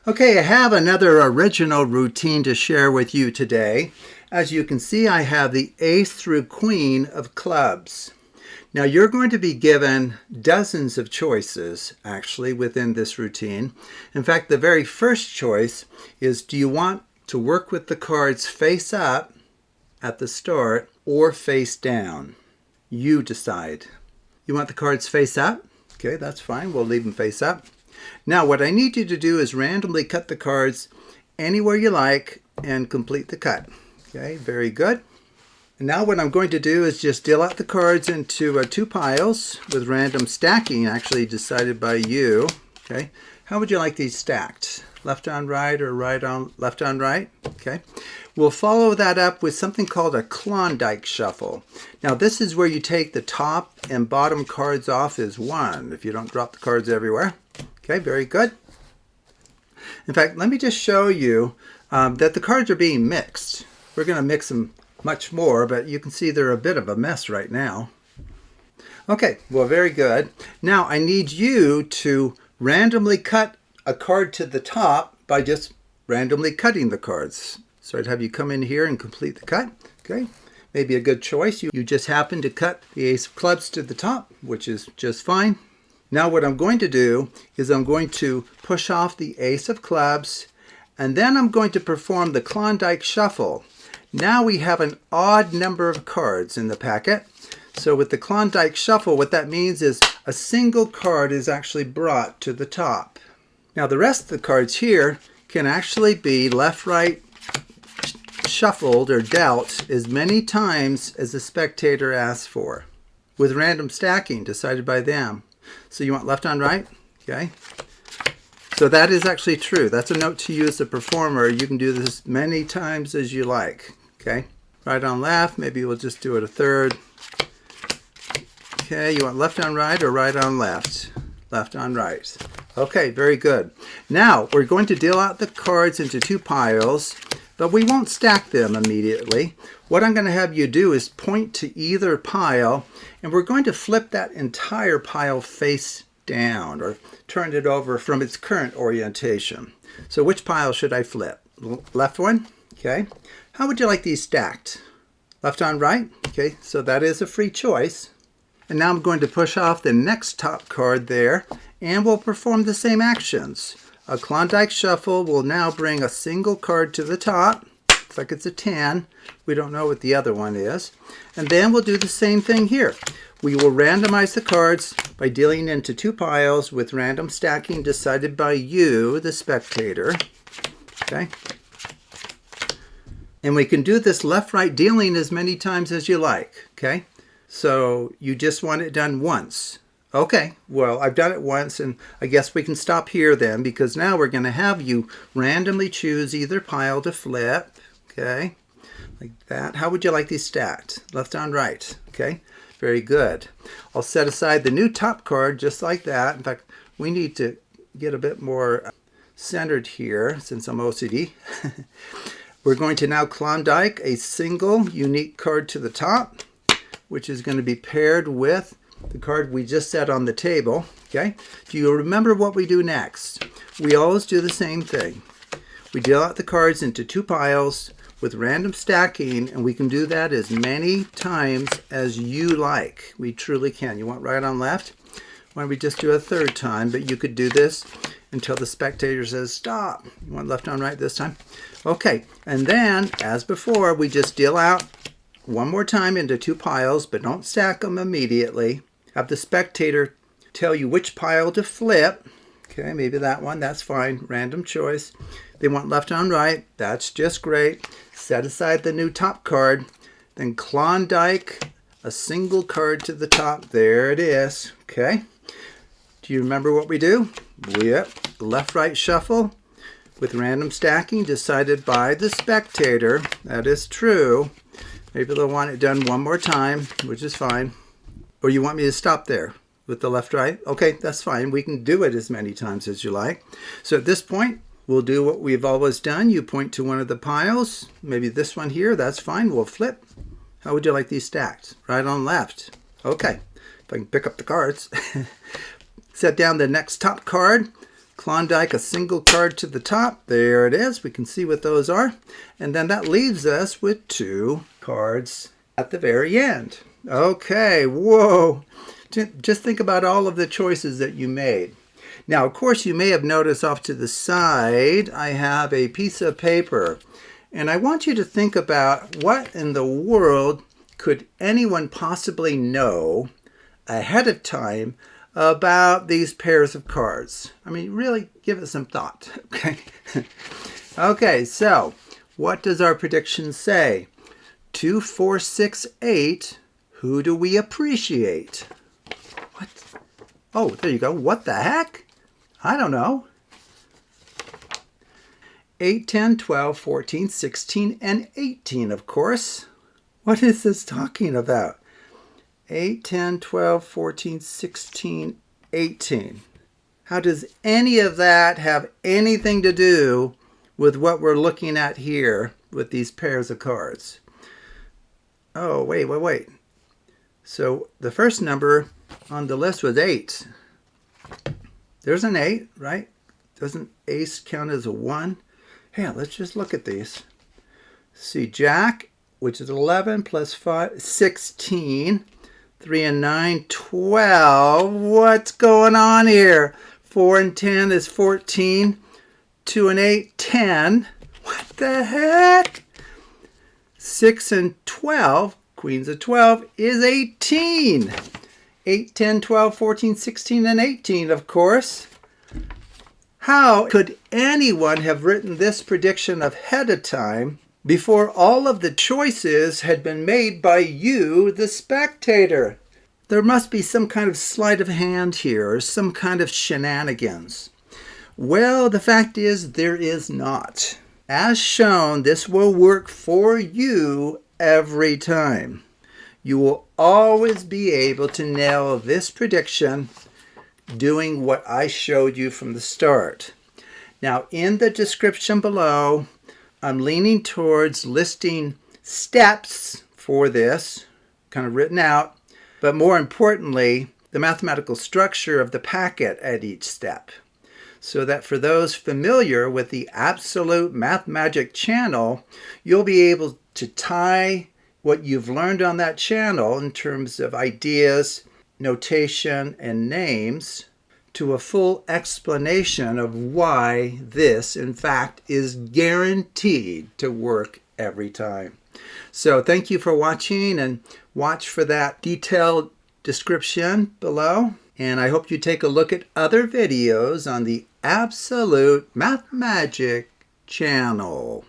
Okay, I have another original routine to share with you today. As you can see, I have the ace through queen of clubs. Now you're going to be given dozens of choices actually within this routine. In fact, the very first choice is, do you want to work with the cards face up at the start or face down? You decide. You want the cards face up? Okay, that's fine. We'll leave them face up. Now what I need you to do is randomly cut the cards anywhere you like and complete the cut. Okay, very good. And now what I'm going to do is just deal out the cards into two piles with random stacking actually decided by you. Okay, how would you like these stacked? Left on right or right on left on right? Okay. We'll follow that up with something called a Klondike shuffle. Now this is where you take the top and bottom cards off as one if you don't drop the cards everywhere. Okay, very good. In fact, let me just show you that the cards are being mixed. We're going to mix them much more, but you can see they're a bit of a mess right now. Okay, well, very good. Now I need you to randomly cut a card to the top by just randomly cutting the cards. So I'd have you come in here and complete the cut. Okay, maybe a good choice. You just happen to cut the ace of clubs to the top, which is just fine. Now what I'm going to do is I'm going to push off the ace of clubs, and then I'm going to perform the Klondike shuffle. Now we have an odd number of cards in the packet. So with the Klondike shuffle, what that means is a single card is actually brought to the top. Now the rest of the cards here can actually be left-right shuffled or dealt as many times as the spectator asks for, with random stacking decided by them. So you want left on right? Okay. So that is actually true. That's a note to you as a performer. You can do this many times as you like. Okay. Right on left. Maybe we'll just do it a third. Okay. You want left on right or right on left? Left on right. Okay. Very good. Now we're going to deal out the cards into two piles, but we won't stack them immediately. What I'm going to have you do is point to either pile, and we're going to flip that entire pile face down or turn it over from its current orientation. So which pile should I flip? Left one? Okay. How would you like these stacked? Left on right? Okay, so that is a free choice. And now I'm going to push off the next top card there, and we'll perform the same actions. A Klondike shuffle will now bring a single card to the top. Looks like it's a 10. We don't know what the other one is. And then we'll do the same thing here. We will randomize the cards by dealing into two piles with random stacking decided by you, the spectator. Okay. And we can do this left-right dealing as many times as you like. Okay. So you just want it done once. Okay, well, I've done it once, and I guess we can stop here then, because now we're going to have you randomly choose either pile to flip. Okay, like that. How would you like these stacked? Left on right. Okay, very good. I'll set aside the new top card just like that. In fact, we need to get a bit more centered here since I'm OCD. We're going to now Klondike a single unique card to the top, which is going to be paired with the card we just set on the table. Okay, do you remember what we do next? We always do the same thing. We deal out the cards into two piles with random stacking, and we can do that as many times as you like. We truly can. You want right on left? Why don't we just do a third time? But you could do this until the spectator says stop. You want left on right this time? Okay, and then as before, we just deal out one more time into two piles, but don't stack them immediately. Have the spectator tell you which pile to flip. Okay, maybe that one, that's fine. Random choice. They want left on right. That's just great. Set aside the new top card. Then Klondike a single card to the top. There it is. Okay. Do you remember what we do? Yep. Left-right shuffle with random stacking decided by the spectator. That is true. Maybe they'll want it done one more time, which is fine. Or you want me to stop there with the left-right? Okay, that's fine. We can do it as many times as you like. So at this point, we'll do what we've always done. You point to one of the piles. Maybe this one here. That's fine. We'll flip. How would you like these stacked? Right on left. Okay. If I can pick up the cards. Set down the next top card. Klondike, a single card to the top. There it is. We can see what those are. And then that leaves us with 2 cards at the very end. Okay, whoa. Just think about all of the choices that you made. Now, of course, you may have noticed off to the side, I have a piece of paper. And I want you to think about what in the world could anyone possibly know ahead of time about these pairs of cards. I mean, really give it some thought, okay? Okay, so what does our prediction say? 2, 4, 6, 8. Who do we appreciate? What? Oh, there you go. What the heck? I don't know. 8, 10, 12, 14, 16, and 18, of course. What is this talking about? 8, 10, 12, 14, 16, 18. How does any of that have anything to do with what we're looking at here with these pairs of cards? Oh, wait. So the first number on the list was 8. There's an 8, right? Doesn't ace count as a 1? Hey, let's just look at these. See, Jack, which is 11 plus 5, 16. 3 and 9, 12. What's going on here? 4 and 10 is 14. 2 and 8, 10. What the heck? 6 and 12, queens of 12, is 18. 8, 10, 12, 14, 16, and 18, of course. How could anyone have written this prediction ahead of time before all of the choices had been made by you, the spectator? There must be some kind of sleight of hand here, or some kind of shenanigans. Well, the fact is there is not. As shown, this will work for you every time. You will always be able to nail this prediction doing what I showed you from the start. Now, in the description below, I'm leaning towards listing steps for this, kind of written out, but more importantly, the mathematical structure of the packet at each step, so that for those familiar with the Absolute Math Magic channel, you'll be able to tie what you've learned on that channel in terms of ideas, notation, and names to a full explanation of why this, in fact, is guaranteed to work every time. So thank you for watching, and watch for that detailed description below. And I hope you take a look at other videos on the Absolute Math Magic channel.